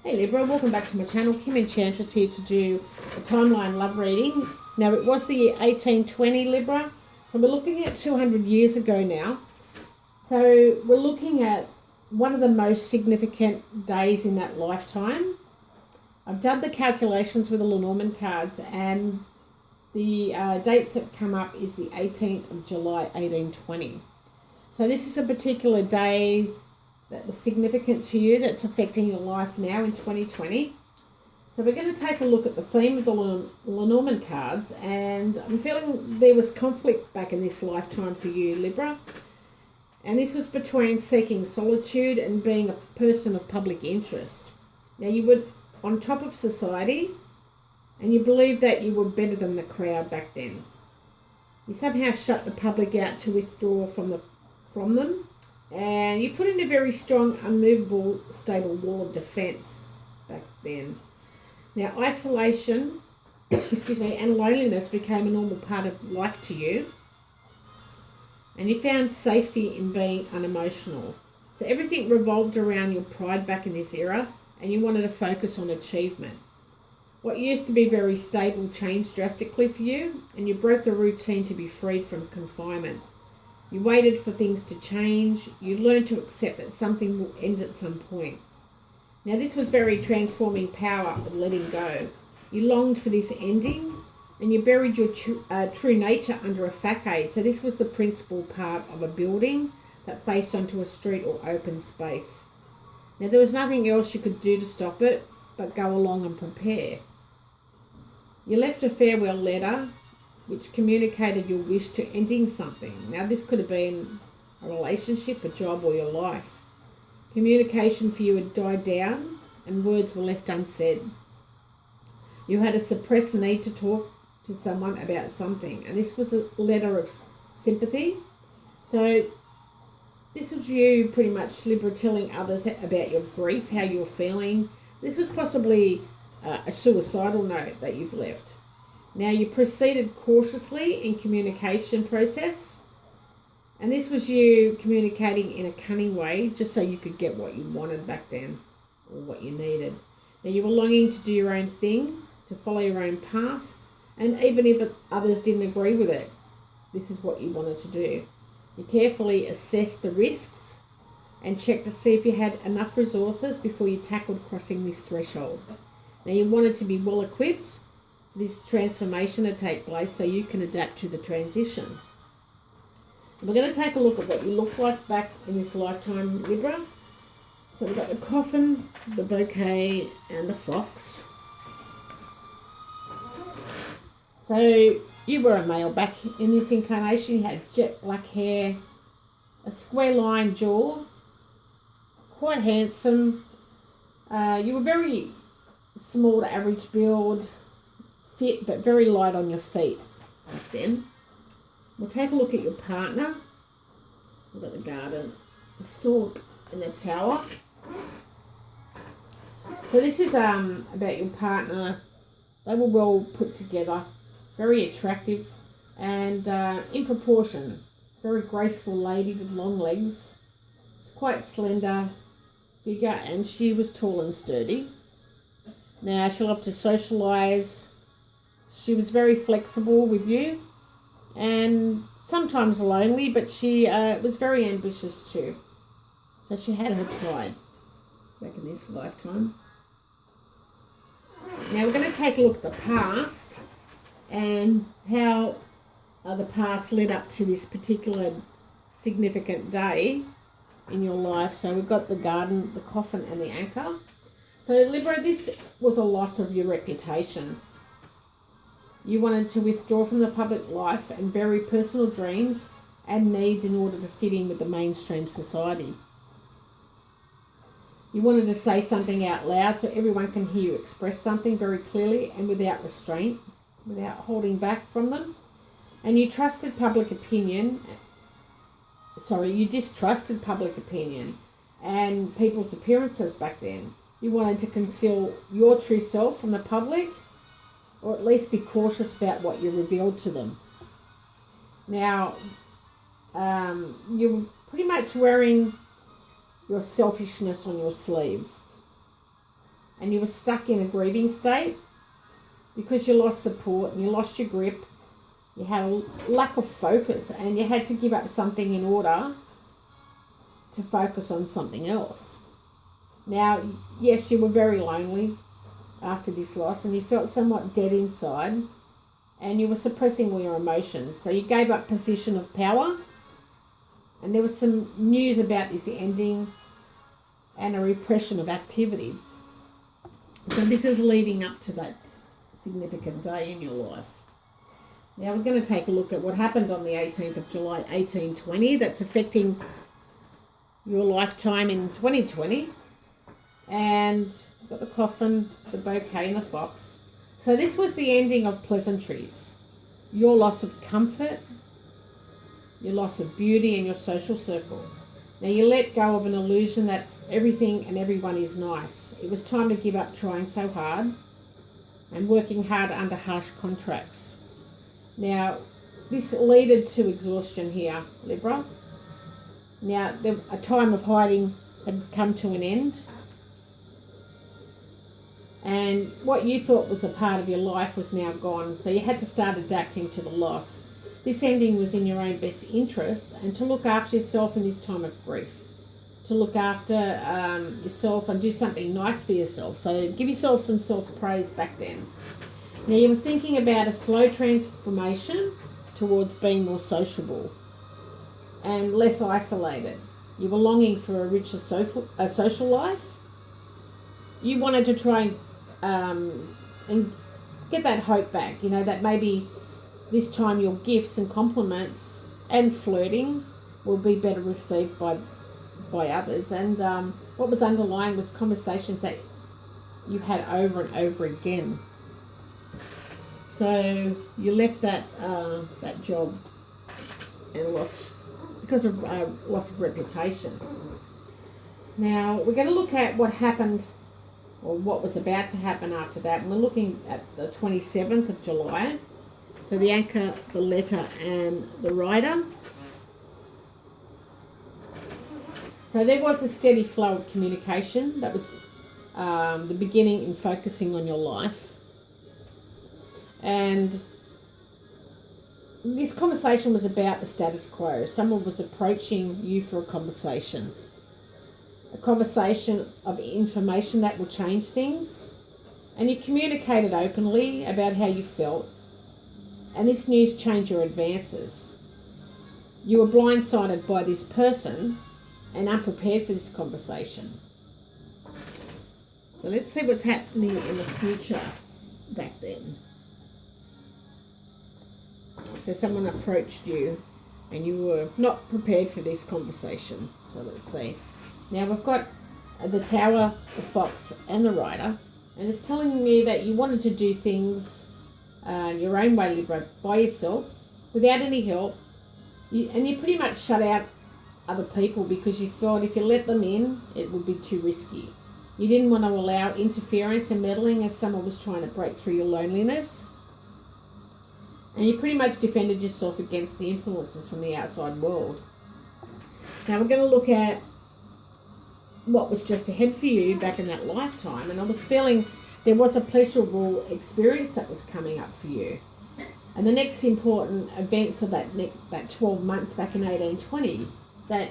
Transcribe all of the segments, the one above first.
Hey Libra, welcome back to my channel. Kim Enchantress here to do a timeline love reading. Now it was the year 1820 Libra, so we're looking at 200 years ago now. So we're looking at one of the most significant days in that lifetime. I've done the calculations with the Lenormand cards, and the dates that come up is the 18th of July 1820. So this is a particular day that was significant to you, that's affecting your life now in 2020. So we're going to take a look at the theme of the Lenormand cards, and I'm feeling there was conflict back in this lifetime for you, Libra. And this was between seeking solitude and being a person of public interest. Now you were on top of society, and you believed that you were better than the crowd back then. You somehow shut the public out to withdraw from them. And you put in a very strong, unmovable, stable wall of defense back then. Now, isolation, and loneliness became a normal part of life to you. And you found safety in being unemotional. So everything revolved around your pride back in this era, and you wanted to focus on achievement. What used to be very stable changed drastically for you, and you broke the routine to be freed from confinement. You waited for things to change. You learned to accept that something will end at some point. Now, this was very transforming power of letting go. You longed for this ending, and you buried your true nature under a facade. So this was the principal part of a building that faced onto a street or open space. Now, there was nothing else you could do to stop it but go along and prepare. You left a farewell letter which communicated your wish to ending something. Now, this could have been a relationship, a job, or your life. Communication for you had died down, and words were left unsaid. You had a suppressed need to talk to someone about something, and this was a letter of sympathy. So this was you pretty much Libra telling others about your grief, how you were feeling. This was possibly a suicidal note that you've left. Now, you proceeded cautiously in communication process, and this was you communicating in a cunning way just so you could get what you wanted back then, or what you needed. Now, you were longing to do your own thing, to follow your own path, and even if others didn't agree with it, this is what you wanted to do. You carefully assessed the risks and checked to see if you had enough resources before you tackled crossing this threshold. Now, you wanted to be well equipped this transformation to take place so you can adapt to the transition. And we're going to take a look at what you look like back in this lifetime, Libra. So we've got the coffin, the bouquet, and the fox. So you were a male back in this incarnation. You had jet black hair, a square line jaw, quite handsome. You were very small to average build, fit but very light on your feet. Then we'll take a look at your partner. We've got the garden, the stork, and the tower. So this is about your partner. They were well put together, very attractive, and in proportion. Very graceful lady with long legs. It's quite slender figure, and she was tall and sturdy. Now, she loved to socialise. She was very flexible with you and sometimes lonely, but she was very ambitious too. So she had her pride back in this lifetime. Now we're going to take a look at the past and how the past led up to this particular significant day in your life. So we've got the garden, the coffin, and the anchor. So Libra, this was a loss of your reputation. You wanted to withdraw from the public life and bury personal dreams and needs in order to fit in with the mainstream society. You wanted to say something out loud so everyone can hear you express something very clearly and without restraint, without holding back from them. And you distrusted public opinion and people's appearances back then. You wanted to conceal your true self from the public, or at least be cautious about what you revealed to them. Now, you were pretty much wearing your selfishness on your sleeve. and you were stuck in a grieving state because you lost support and you lost your grip. You had a lack of focus and you had to give up something in order to focus on something else. Now, yes, you were very lonely after this loss and you felt somewhat dead inside and you were suppressing all your emotions. So you gave up position of power, and there was some news about this ending and a repression of activity. So this is leading up to that significant day in your life. Now we're going to take a look at what happened on the 18th of July 1820 that's affecting your lifetime in 2020. And I've got the coffin, the bouquet and the fox. So this was the ending of pleasantries. Your loss of comfort, your loss of beauty and your social circle. Now you let go of an illusion that everything and everyone is nice. It was time to give up trying so hard and working hard under harsh contracts. Now, this led to exhaustion here, Libra. Now, a time of hiding had come to an end. And what you thought was a part of your life was now gone. So you had to start adapting to the loss. This ending was in your own best interest and to look after yourself in this time of grief. To look after yourself and do something nice for yourself. So give yourself some self-praise back then. Now you were thinking about a slow transformation towards being more sociable and less isolated. You were longing for a richer social life. You wanted to try and get that hope back, you know, that maybe this time your gifts and compliments and flirting will be better received by others. And what was underlying was conversations that you had over and over again. So you left that job and lost because of loss of reputation. Now we're going to look at what happened or what was about to happen after that. And we're looking at the 27th of July. So the anchor, the letter and the rider. So there was a steady flow of communication. That was the beginning in focusing on your life. And this conversation was about the status quo. Someone was approaching you for a conversation of information that will change things. And you communicated openly about how you felt. And this news changed your advances. You were blindsided by this person and unprepared for this conversation. So let's see what's happening in the future back then. So someone approached you and you were not prepared for this conversation. So let's see. Now we've got the Tower, the Fox and the Rider. And it's telling me that you wanted to do things your own way, Libra, by yourself, without any help. And you pretty much shut out other people because you felt if you let them in, it would be too risky. You didn't want to allow interference and meddling as someone was trying to break through your loneliness. And you pretty much defended yourself against the influences from the outside world. Now we're going to look at what was just ahead for you back in that lifetime. And I was feeling there was a pleasurable experience that was coming up for you. And the next important events of that 12 months back in 1820, that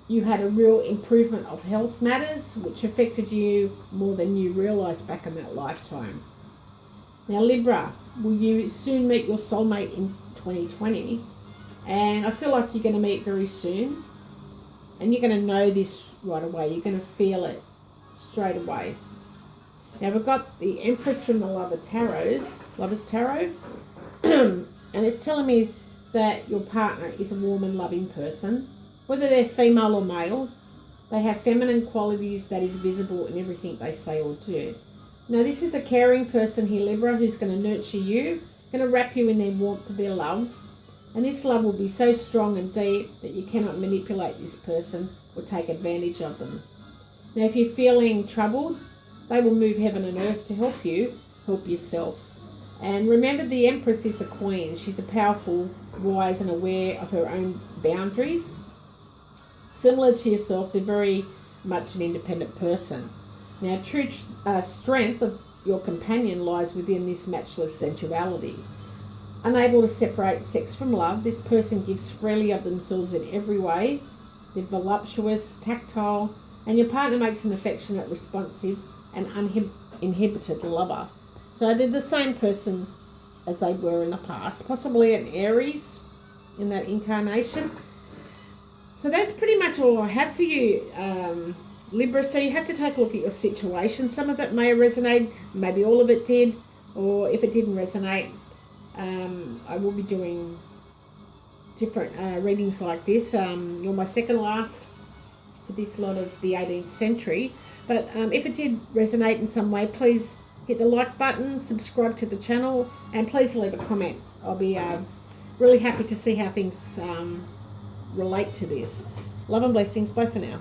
you had a real improvement of health matters, which affected you more than you realised back in that lifetime. Now Libra, will you soon meet your soulmate in 2020? And I feel like you're going to meet very soon. And you're going to know this right away. You're going to feel it straight away. Now we've got the Empress from the Lover's Tarot. And it's telling me that your partner is a warm and loving person. Whether they're female or male, they have feminine qualities that is visible in everything they say or do. Now this is a caring person here, Libra, who's going to nurture you, going to wrap you in their warmth of their love. And this love will be so strong and deep that you cannot manipulate this person or take advantage of them. Now if you're feeling troubled, they will move heaven and earth to help you help yourself. And remember, the Empress is the Queen. She's a powerful, wise and aware of her own boundaries. Similar to yourself, they're very much an independent person. Now, true strength of your companion lies within this matchless sensuality. Unable to separate sex from love, this person gives freely of themselves in every way. They're voluptuous, tactile, and your partner makes an affectionate, responsive, and uninhibited lover. So they're the same person as they were in the past, possibly an Aries in that incarnation. So that's pretty much all I have for you, Libra. So you have to take a look at your situation. Some of it may resonate, maybe all of it did, or if it didn't resonate, I will be doing different readings like this. You're my second last for this lot of the 18th century. But if it did resonate in some way, please hit the like button, subscribe to the channel, and please leave a comment. I'll be really happy to see how things relate to this. Love and blessings. Bye for now.